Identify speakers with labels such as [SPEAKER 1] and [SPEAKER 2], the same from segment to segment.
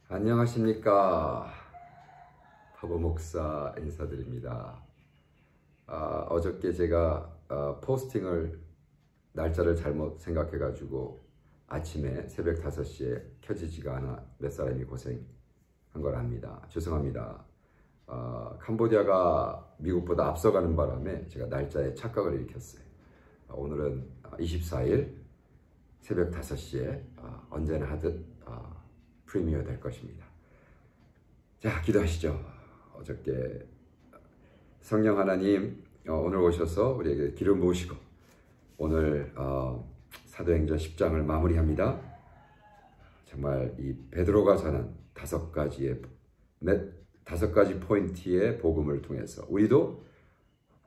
[SPEAKER 1] 안녕하십니까. 파보 목사 인사드립니다. 어저께 제가 포스팅을 날짜를 잘못 생각해가지고 아침에 새벽 5시에 켜지지가 않아 몇 사람이 고생한 걸 압니다. 죄송합니다. 캄보디아가 미국보다 앞서가는 바람에 제가 날짜에 착각을 일으켰어요. 오늘은 24일 새벽 5시에 언제나 하듯 프리미어 될 것입니다. 자, 기도하시죠. 어저께 성령 하나님 오늘 오셔서 우리에게 기름 부으시고 오늘 사도행전 10장을 마무리합니다. 정말 이 베드로가 전한 5가지 포인트의 복음을 통해서 우리도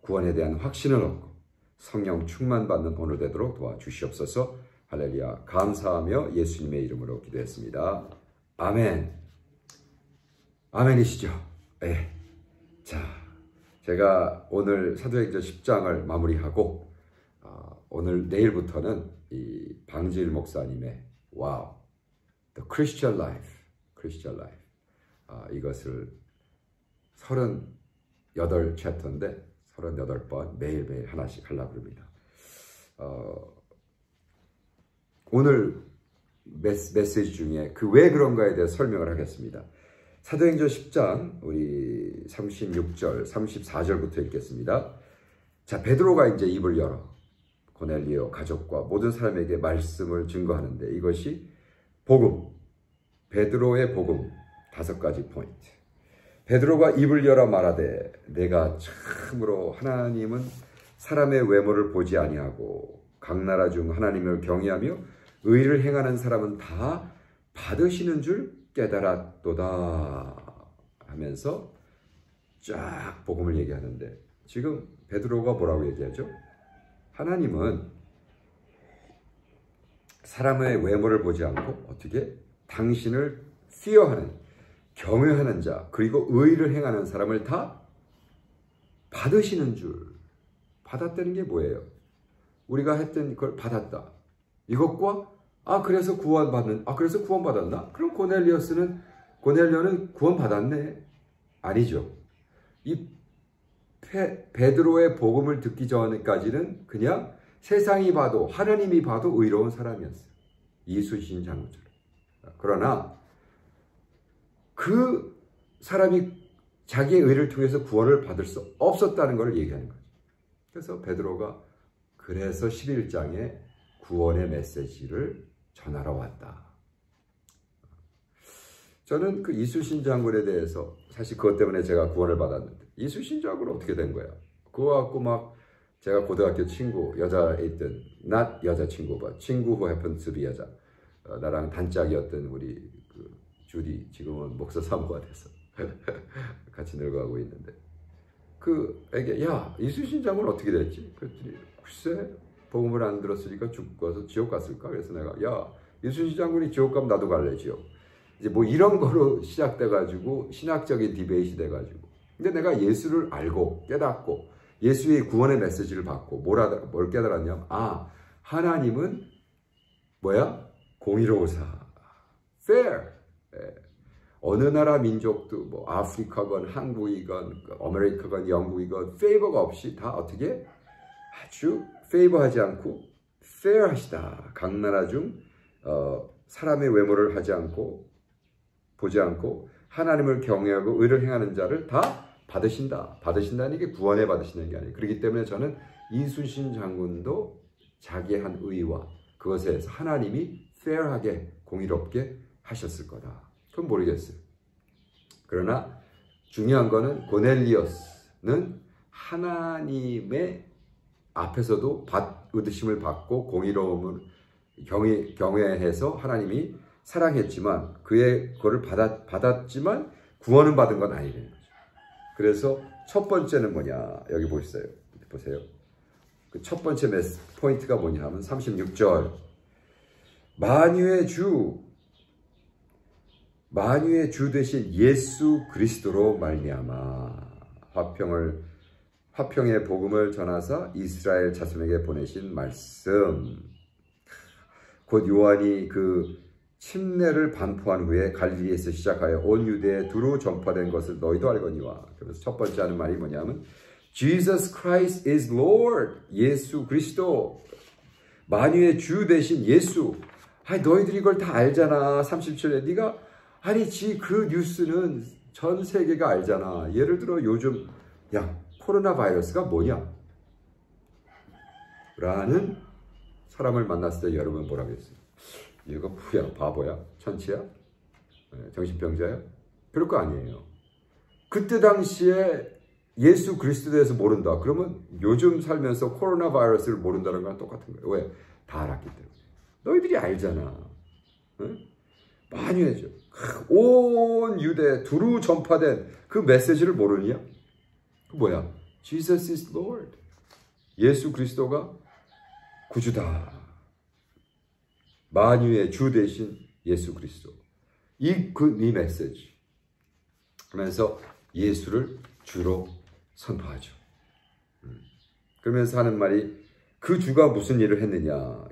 [SPEAKER 1] 구원에 대한 확신을 얻고 성령 충만받는 오늘 되도록 도와주시옵소서. 할렐루야. 감사하며 예수님의 이름으로 기도했습니다. 아멘. 아멘이시죠? 네. 자, 제가 오늘 사도행전 10장을 마무리하고 오늘 내일부터는 이 방지일 목사님의 와우, The Christian Life, 이것을 38챕터인데 38번 매일매일 하나씩 하려고 합니다. 오늘 메시지 중에 그 왜 그런가에 대해 설명을 하겠습니다. 사도행전 10장 우리 36절, 34절부터 읽겠습니다. 자, 베드로가 이제 입을 열어 고넬리오 가족과 모든 사람에게 말씀을 증거하는데 이것이 복음, 베드로의 복음 5가지 포인트. 베드로가 입을 열어 말하되 내가 참으로 하나님은 사람의 외모를 보지 아니하고 각 나라 중 하나님을 경외하며 의를 행하는 사람은 다 받으시는 줄 깨달았도다 하면서 쫙 복음을 얘기하는데 지금 베드로가 뭐라고 얘기하죠? 하나님은 사람의 외모를 보지 않고 어떻게 당신을 fear하는, 경외하는 자 그리고 의를 행하는 사람을 다 받으시는 줄. 받았다는 게 뭐예요? 우리가 했던 걸 받았다. 이것과 그래서 구원받았나? 그럼 고넬료는 구원받았네? 아니죠. 이 베드로의 복음을 듣기 전까지는 그냥 세상이 봐도 하나님이 봐도 의로운 사람이었어요. 이순신 장군처럼. 그러나 그 사람이 자기의 의를 통해서 구원을 받을 수 없었다는 것을 얘기하는 거죠. 그래서 베드로가 그래서 11장에 구원의 메시지를 전하러 왔다. 저는 그 이순신 장군에 대해서 사실 그것 때문에 제가 구원을 받았는데 이순신 장군은 어떻게 된 거야? 그거 갖고 막 제가 고등학교 친구 여자에 있던 not 여자친구 친구 who happened to be 여자 나랑 단짝이었던 우리 그 주디 지금은 목사 사모가 돼서 같이 늙어가고 있는데 그에게 야 이순신 장군 어떻게 됐지? 그랬더니 글쎄 복음을 안 들었으니까 죽어서 지옥 갔을까? 그래서 내가 야 이순신 장군이 지옥 가면 나도 갈래 지옥. 이제 뭐 이런 거로 시작돼가지고 신학적인 디베이트 돼가지고 근데 내가 예수를 알고 깨닫고 예수의 구원의 메시지를 받고 뭘 깨달았냐면 하나님은 뭐야? 공의로우사 fair. 어느 나라 민족도 뭐 아프리카건 한국이건 아메리카건 영국이건 페이버가 없이 다 어떻게 아주 페이버하지 않고 페어하시다. 각 나라 중 사람의 외모를 보지 않고 하나님을 경외하고 의를 행하는 자를 다 받으신다. 받으신다는 게 구원에 받으시는 게 아니에요. 그렇기 때문에 저는 이순신 장군도 자기의 한 의와 그것에 의해서 하나님이 페어하게 공의롭게 하셨을 거다. 그건 모르겠어요. 그러나 중요한 거는 고넬리오스는 하나님의 앞에서도 의심을 받고 공의로움을 경외해서 하나님이 사랑했지만 그거를 받았지만 구원은 받은 건 아니라는 거죠. 그래서 첫 번째는 뭐냐? 여기 보세요. 그 첫 번째 포인트가 뭐냐 하면 36절 만유의 주 되신 예수 그리스도로 말미암아 화평의 복음을 전하사 이스라엘 자손에게 보내신 말씀. 곧 요한이 그 침례를 반포한 후에 갈릴리에서 시작하여 온 유대에 두루 전파된 것을 너희도 알거니와. 그래서 첫 번째 하는 말이 뭐냐면 Jesus Christ is Lord. 예수 그리스도 만유의 주 대신 예수. 아니 너희들이 이걸 다 알잖아. 37에 네가 아니 그 뉴스는 전 세계가 알잖아. 예를 들어 요즘 야 코로나 바이러스가 뭐냐? 라는 사람을 만났을 때 여러분 뭐라고 했어요? 이거 뭐야? 바보야? 천치야? 정신병자야? 그럴 거 아니에요. 그때 당시에 예수 그리스도에 대해서 모른다. 그러면 요즘 살면서 코로나 바이러스를 모른다는 거랑 똑같은 거예요. 왜? 다 알았기 때문에. 너희들이 알잖아. 응? 많이 해줘. 온 유대에 두루 전파된 그 메시지를 모르냐? 그 뭐야? Jesus is Lord. 예수 그리스도가 구주다. 만유의 주 대신 예수 그리스도. 이 메시지. 하면서 예수를 주로 선포하죠. 그러면서 하는 말이 그 주가 무슨 일을 했느냐.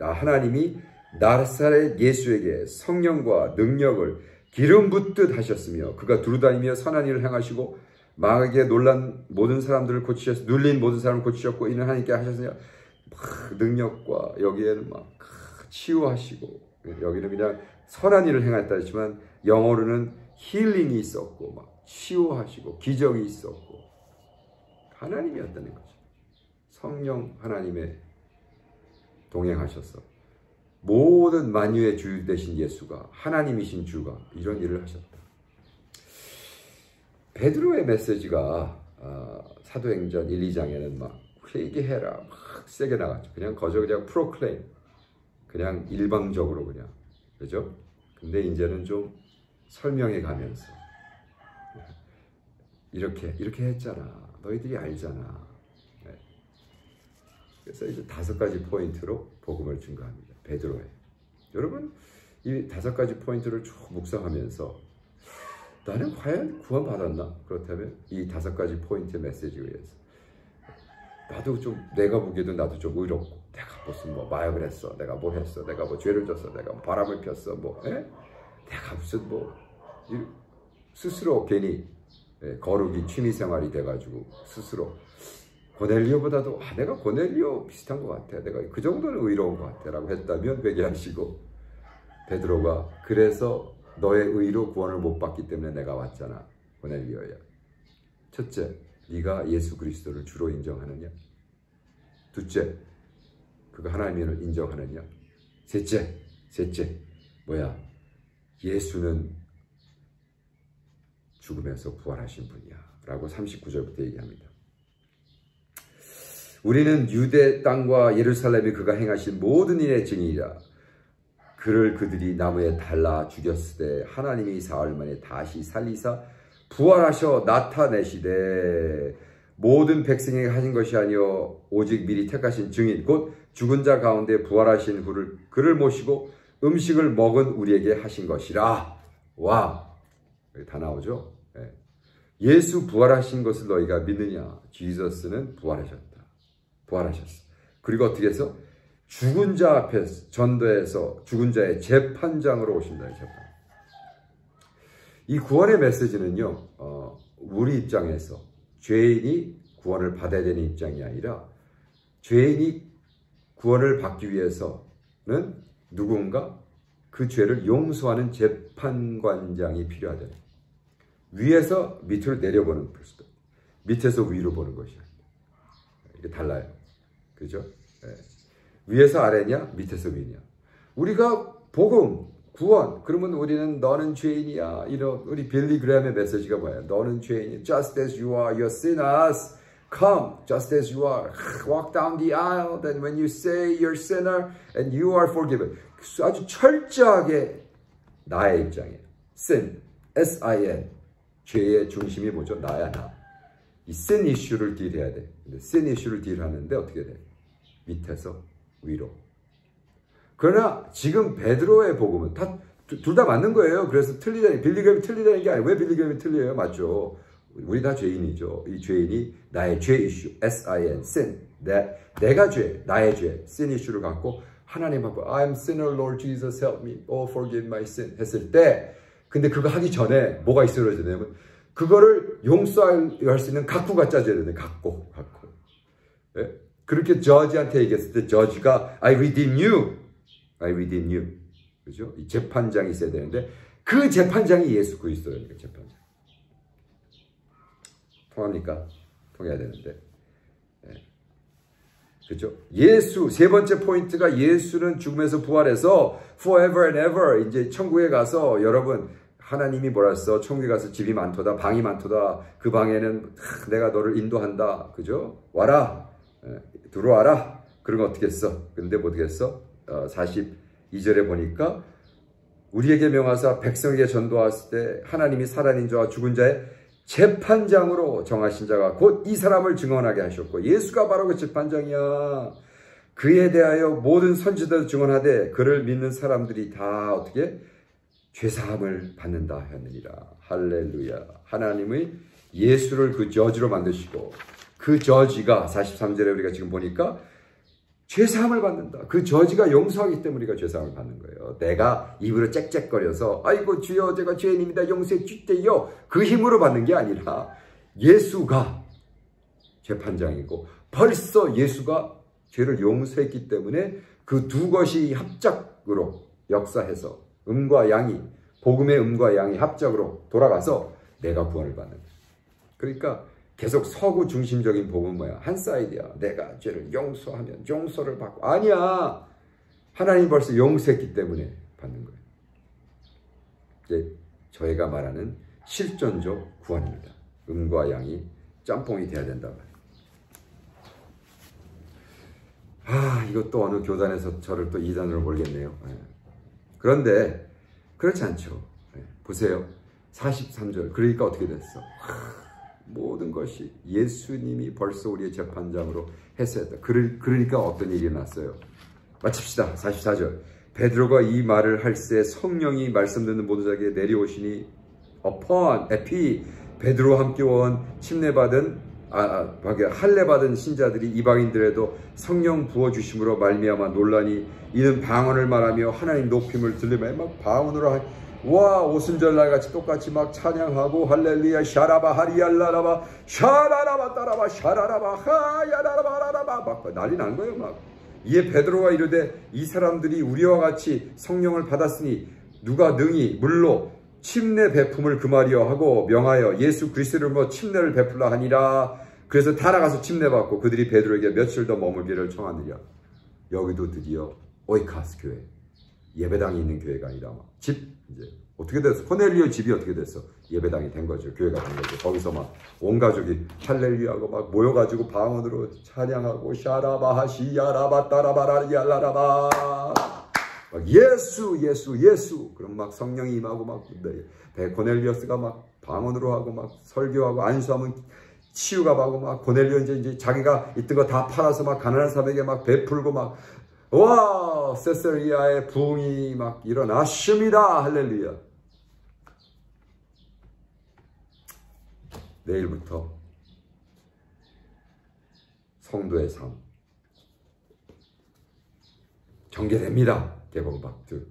[SPEAKER 1] 하나님이 나사렛 예수에게 성령과 능력을 기름 붓듯 하셨으며 그가 두루다니며 선한 일을 행하시고 마귀에 놀란 모든 사람들을 고치셨고 눌린 모든 사람을 고치셨고 이는 하나님께 하셨으며 능력과 여기에는 막 치유하시고 여기는 그냥 선한 일을 행했다 했지만 영어로는 힐링이 있었고 막 치유하시고 기적이 있었고 하나님이었다는 거죠. 성령 하나님의 동행하셔서 모든 만유의 주 되신 예수가 하나님이신 주가 이런 일을 하셨다. 베드로의 메시지가 사도행전 1, 2장에는 막 회개해라 막 세게 나갔죠. 그냥 그냥 프로클레임 그냥 일방적으로 그냥 그죠? 근데 이제는 좀 설명해 가면서 이렇게 했잖아. 너희들이 알잖아. 네. 그래서 이제 5가지 포인트로 복음을 증거합니다. 베드로에. 여러분 이 5가지 포인트를 쭉 묵상하면서 나는 과연 구원받았나? 그렇다면 이 5가지 포인트의 메시지에 의해서 나도 좀 내가 보기에도 나도 좀 의롭고 내가 무슨 뭐 마약을 했어, 내가 뭐 했어, 내가 뭐 죄를 졌어, 내가 뭐 바람을 폈어, 뭐 내가 무슨 뭐 스스로 괜히 거룩이 취미생활이 돼가지고 스스로 고넬리오보다도 내가 고넬리오 비슷한 것 같아, 내가 그 정도는 의로운 것 같아 라고 했다면 회개하시고 베드로가 그래서 너의 의로 구원을 못 받기 때문에 내가 왔잖아 고넬리오야. 첫째, 네가 예수 그리스도를 주로 인정하느냐? 둘째, 그가 하나님을 인정하느냐? 셋째 뭐야? 예수는 죽음에서 부활하신 분이야 라고 39절부터 얘기합니다. 우리는 유대 땅과 예루살렘이 그가 행하신 모든 일의 증인이라. 그를 그들이 나무에 달라 죽였으되 하나님이 사흘 만에 다시 살리사 부활하셔 나타내시되 모든 백성에게 하신 것이 아니요 오직 미리 택하신 증인 곧 죽은 자 가운데 부활하신 후를 그를 모시고 음식을 먹은 우리에게 하신 것이라. 와, 다 나오죠. 예수 부활하신 것을 너희가 믿느냐? 지저스는 부활하셨다. 부활하셨어. 그리고 어떻게 해서 죽은 자 앞에서 전도해서 죽은 자의 재판장으로 오신다는 재판. 이 구원의 메시지는요, 우리 입장에서 죄인이 구원을 받아야 되는 입장이 아니라 죄인이 구원을 받기 위해서는 누군가 그 죄를 용서하는 재판관장이 필요하다. 위에서 밑으로 내려보는 것이다. 밑에서 위로 보는 것이야. 이게 달라요. 그죠? 네. 위에서 아래냐, 밑에서 위냐. 우리가 복음, 구원, 그러면 우리는 너는 죄인이야. 이런 우리 빌리 그레함의 메시지가 뭐야? 너는 죄인이야. Just as you are, your sinners. Come, just as you are. Walk down the aisle. Then when you say you're sinner and you are forgiven. 아주 철저하게 나의 입장이에요. Sin, S-I-N. 죄의 중심이 뭐죠? 나야, 나. 이 sin 이슈를 딜해야 돼. 근데 sin 이슈를 딜하는데 어떻게 돼? 밑에서 위로. 그러나 지금 베드로의 복음은 둘 다 맞는 거예요. 그래서 틀리다니, 빌리그램이 틀리다는 게 아니에요. 왜 빌리그램이 틀려요? 맞죠? 우리 다 죄인이죠. 이 죄인이 나의 죄 이슈, S-I-N, sin. 내가 죄, 나의 죄, sin 이슈를 갖고 하나님 앞에 I'm sinner, Lord Jesus, help me. Oh, forgive my sin. 했을 때 근데 그거 하기 전에 뭐가 있어야 되냐면 그거를 용서할 수 있는 각구가 짜져야 되네. 각구. 예? 그렇게 저지한테 얘기했을 때 저지가 I redeem you. I redeem you. 그죠? 이 재판장이 있어야 되는데 그 재판장이 예수 그리스도예요. 재판장. 통합니까? 통해야 되는데. 예. 그죠? 예수 세 번째 포인트가 예수는 죽음에서 부활해서 forever and ever 이제 천국에 가서 여러분 하나님이 뭐라 했어? 천국에 가서 집이 많도다, 방이 많도다. 그 방에는 내가 너를 인도한다. 그죠? 와라. 들어와라. 그런 거 어떻게 했어? 근데 뭐 어떻게 했어? 42절에 보니까 우리에게 명하사 백성에게 전도하실 때 하나님이 살아있는 자와 죽은 자의 재판장으로 정하신 자가 곧 이 사람을 증언하게 하셨고 예수가 바로 그 재판장이야. 그에 대하여 모든 선지자도 증언하되 그를 믿는 사람들이 다 어떻게? 죄사함을 받는다 하느니라. 할렐루야. 하나님의 예수를 그 저지로 만드시고 그 저지가 43절에 우리가 지금 보니까 죄사함을 받는다. 그 저지가 용서하기 때문에 우리가 죄사함을 받는 거예요. 내가 입으로 짹짹거려서 아이고 주여 제가 죄인입니다. 용서해 주세요. 그 힘으로 받는 게 아니라 예수가 재판장이고 벌써 예수가 죄를 용서했기 때문에 그 두 것이 합작으로 역사해서 음과 양이 복음의 음과 양이 합작으로 돌아가서 내가 구원을 받는 거예요. 그러니까 계속 서구 중심적인 복음은 뭐야? 한 사이드야. 내가 죄를 용서하면 용서를 받고 아니야. 하나님 벌써 용서했기 때문에 받는 거예요. 이제 저희가 말하는 실존적 구원입니다. 음과 양이 짬뽕이 돼야 된다 말이에요. 이것도 어느 교단에서 저를 또 이단으로 몰겠네요. 그런데 그렇지 않죠. 보세요. 43절. 그러니까 어떻게 됐어? 모든 것이 예수님이 벌써 우리의 재판장으로 했어야 했다. 그러니까 어떤 일이 났어요. 마칩시다. 44절. 베드로가 이 말을 할 때 성령이 말씀 듣는 모든 자에게 내려오시니 upon, 에피, 베드로와 함께 온 침례받은 할례받은 신자들이 이방인들에도 성령 부어주심으로 말미암아 논란이 이는 방언을 말하며 하나님 높임을 들리며 막 방언으로 와 오순절 날같이 똑같이 막 찬양하고 할렐루야 샤라바 하리알라라바 샤라라바 따라바 샤라라바 하야라라바라라바 막 난리 난 거예요. 막 이에 베드로가 이르되 이 사람들이 우리와 같이 성령을 받았으니 누가 능히 물로 침례 베품을 금하리여 하고 명하여 예수 그리스도를 뭐 침례를 베풀라 하니라. 그래서 다 나가서 침례 받고 그들이 베드로에게 며칠 더 머물기를 청하느냐. 여기도 드디어 오이카스 교회 예배당이 있는 교회가 아니라 집 이제 어떻게 됐어? 코넬리오 집이 어떻게 됐어? 예배당이 된 거죠. 교회가 된 거죠. 거기서 막 온 가족이 할렐루야하고 막 모여가지고 방언으로 찬양하고 샤라바하시야라바 따라바라리알라라바 막 예수 그럼 막 성령이 임하고 막 코넬리오스가 막 방언으로 하고 막 설교하고 안수하면 치유가 하고 막 코넬리오 이제 자기가 있던 거 다 팔아서 막 가난한 사람에게 막 베풀고 막 와 세서리아의 부흥이 막 일어났습니다. 할렐루야. 내일부터 성도의 삶 전개됩니다. 개봉박두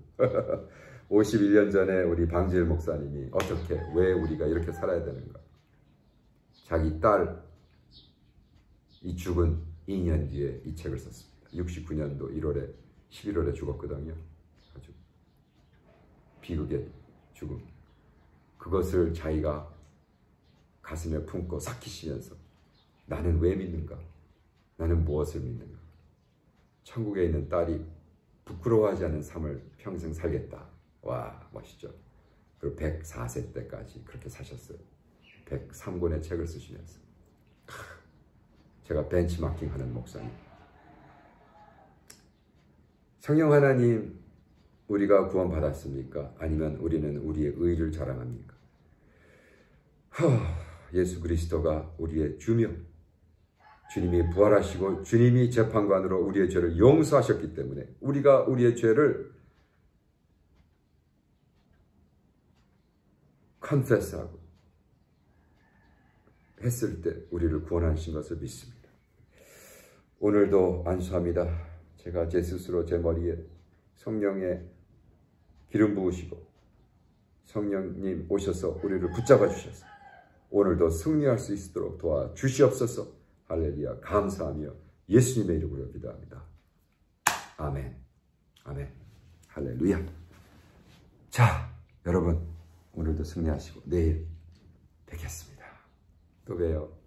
[SPEAKER 1] 51년 전에 우리 방지일 목사님이 어떻게 왜 우리가 이렇게 살아야 되는가. 자기 딸 이 죽은 2년 뒤에 이 책을 썼습니다. 69년도 11월에 죽었거든요. 아주 비극의 죽음. 그것을 자기가 가슴에 품고 삭히시면서 나는 왜 믿는가? 나는 무엇을 믿는가? 천국에 있는 딸이 부끄러워하지 않는 삶을 평생 살겠다. 와 멋있죠. 그리고 104세 때까지 그렇게 사셨어요. 103권의 책을 쓰시면서. 제가 벤치마킹하는 목사님. 성령 하나님, 우리가 구원받았습니까? 아니면 우리는 우리의 의를 자랑합니까? 예수 그리스도가 우리의 주며 주님이 부활하시고 주님이 재판관으로 우리의 죄를 용서하셨기 때문에 우리가 우리의 죄를 컨페스하고 했을 때 우리를 구원하신 것을 믿습니다. 오늘도 안수합니다. 제가 제 스스로 제 머리에 성령의 기름 부으시고 성령님 오셔서 우리를 붙잡아 주셔서 오늘도 승리할 수 있도록 도와주시옵소서. 할렐루야. 감사하며 예수님의 이름으로 기도합니다. 아멘. 아멘. 할렐루야. 자, 여러분 오늘도 승리하시고 내일 뵙겠습니다. 또 봬요.